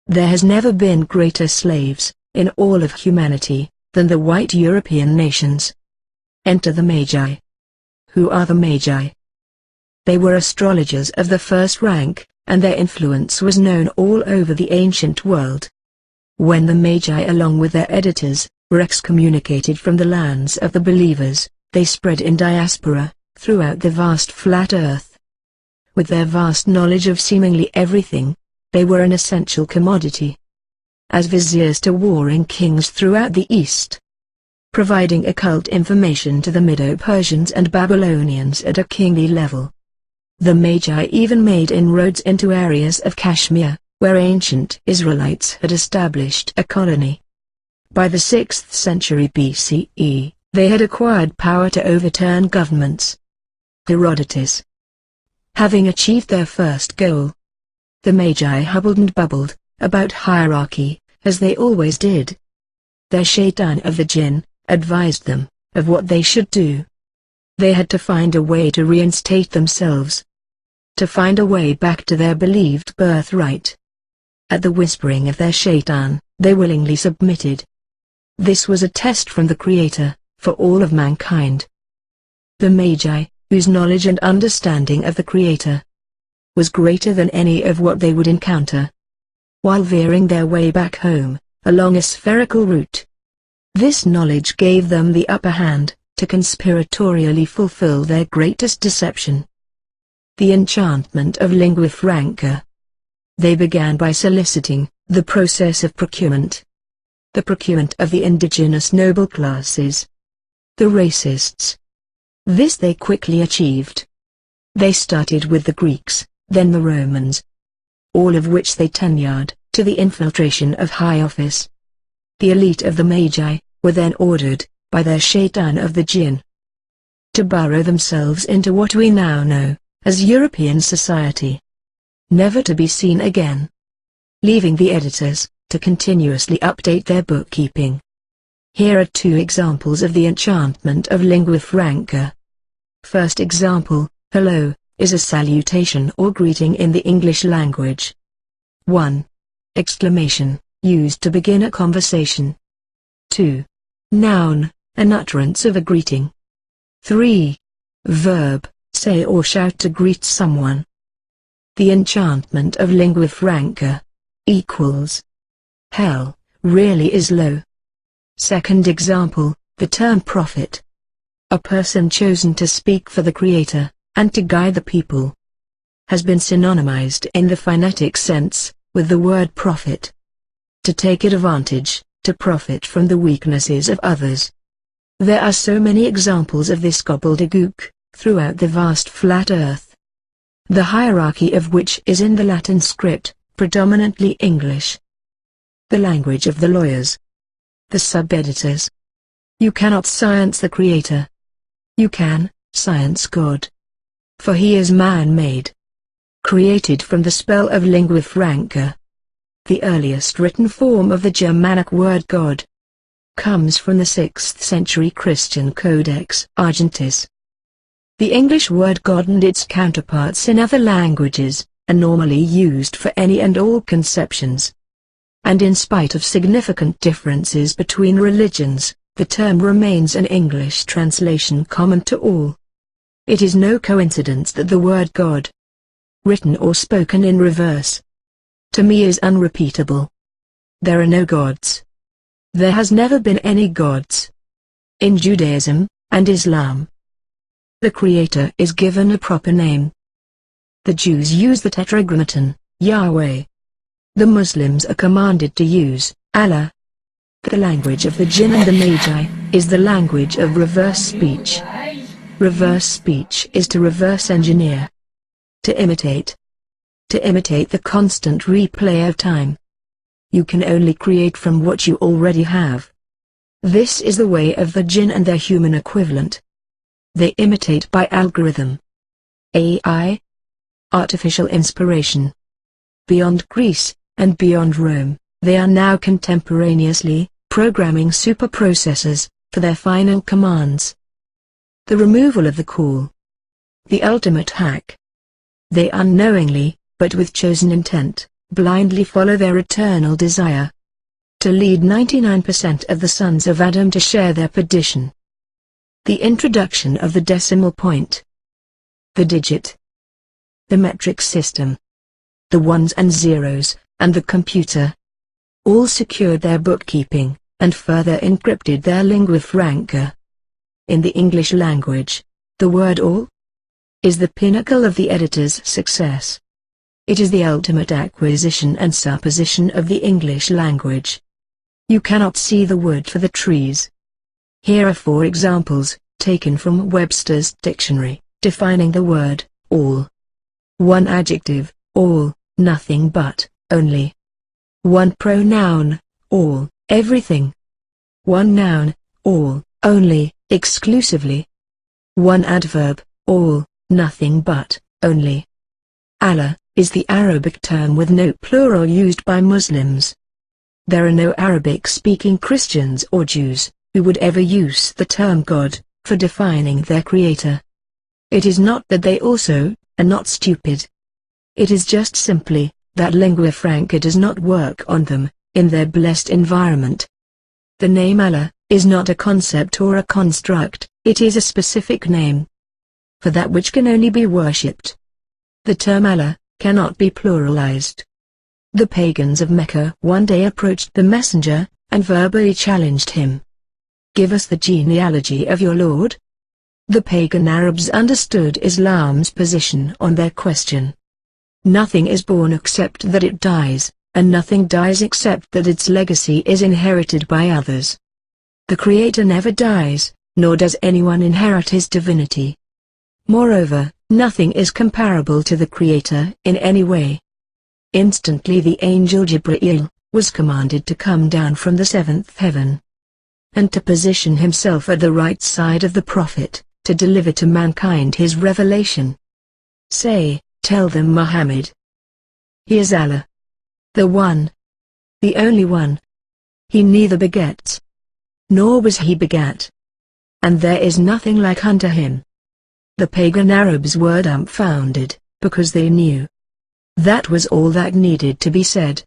There has never been greater slaves, in all of humanity, than the white European nations. Enter the Magi. Who are the Magi? They were astrologers of the first rank, and their influence was known all over the ancient world. When the Magi along with their editors, were excommunicated from the lands of the believers, they spread in diaspora, throughout the vast flat earth. With their vast knowledge of seemingly everything, they were an essential commodity. As viziers to warring kings throughout the East, providing occult information to the Medo-Persians and Babylonians at a kingly level. The Magi even made inroads into areas of Kashmir, where ancient Israelites had established a colony. By the 6th century BCE, they had acquired power to overturn governments. Herodotus. Having achieved their first goal, the Magi hubbled and bubbled, about hierarchy, as they always did. Their shaitan of the jinn advised them of what they should do. They had to find a way to reinstate themselves, to find a way back to their believed birthright. At the whispering of their shaitan, they willingly submitted. This was a test from the Creator, for all of mankind. The Magi, whose knowledge and understanding of the Creator was greater than any of what they would encounter while veering their way back home, along a spherical route. This knowledge gave them the upper hand, to conspiratorially fulfill their greatest deception. The enchantment of lingua franca. They began by soliciting the process of procurement. The procurement of the indigenous noble classes. The racists. This they quickly achieved. They started with the Greeks, then the Romans, all of which they tenured, to the infiltration of high office. The elite of the Magi were then ordered, by their shaitan of the jinn, to burrow themselves into what we now know as European society, never to be seen again, leaving the editors to continuously update their bookkeeping. Here are two examples of the enchantment of lingua franca. First example, hello, is a salutation or greeting in the English language. 1. Exclamation, used to begin a conversation. 2. Noun, an utterance of a greeting. 3. Verb, say or shout to greet someone. The enchantment of lingua franca equals hell, really is low. Second example, the term prophet. A person chosen to speak for the Creator, and to guide the people, has been synonymized in the phonetic sense, with the word prophet. To take advantage, to profit from the weaknesses of others. There are so many examples of this gobbledygook, throughout the vast flat earth. The hierarchy of which is in the Latin script, predominantly English. The language of the lawyers. The sub-editors. You cannot science the Creator. You can science God. For he is man-made. Created from the spell of lingua franca. The earliest written form of the Germanic word God comes from the 6th century Christian Codex Argentis. The English word God and its counterparts in other languages are normally used for any and all conceptions. And in spite of significant differences between religions, the term remains an English translation common to all. It is no coincidence that the word God, written or spoken in reverse, to me is unrepeatable. There are no gods. There has never been any gods. In Judaism and Islam, the Creator is given a proper name. The Jews use the Tetragrammaton, Yahweh. The Muslims are commanded to use Allah. The language of the jinn and the Magi is the language of reverse speech. Reverse speech is to reverse engineer. To imitate. To imitate the constant replay of time. You can only create from what you already have. This is the way of the jinn and their human equivalent. They imitate by algorithm. AI. Artificial inspiration. Beyond Greece, and beyond Rome, they are now contemporaneously programming superprocessors for their final commands. The removal of the call. The ultimate hack. They unknowingly, but with chosen intent, blindly follow their eternal desire to lead 99% of the sons of Adam to share their perdition. The introduction of the decimal point, the digit, the metric system, the ones and zeros, and the computer, all secured their bookkeeping, and further encrypted their lingua franca. In the English language, the word all is the pinnacle of the editor's success. It is the ultimate acquisition and supposition of the English language. You cannot see the wood for the trees. Here are 4 examples, taken from Webster's dictionary, defining the word, all. 1 adjective, all, nothing but, only. 1 pronoun, all, everything. 1 noun, all, only, exclusively. 1 adverb, all, nothing but, only. Allah is the Arabic term with no plural used by Muslims. There are no Arabic-speaking Christians or Jews who would ever use the term God for defining their creator. It is not that they also are not stupid. It is just simply that lingua franca does not work on them in their blessed environment. The name Allah is not a concept or a construct, it is a specific name for that which can only be worshipped. The term Allah cannot be pluralized. The pagans of Mecca one day approached the messenger, and verbally challenged him. Give us the genealogy of your Lord. The pagan Arabs understood Islam's position on their question. Nothing is born except that it dies, and nothing dies except that its legacy is inherited by others. The Creator never dies, nor does anyone inherit his divinity. Moreover, nothing is comparable to the Creator in any way. Instantly the angel Jibreel was commanded to come down from the 7th heaven, and to position himself at the right side of the Prophet, to deliver to mankind his revelation. Say, tell them Muhammad. He is Allah, the One, the Only One. He neither begets, nor was he begat, and there is nothing like unto him. The pagan Arabs were dumbfounded, because they knew that was all that needed to be said.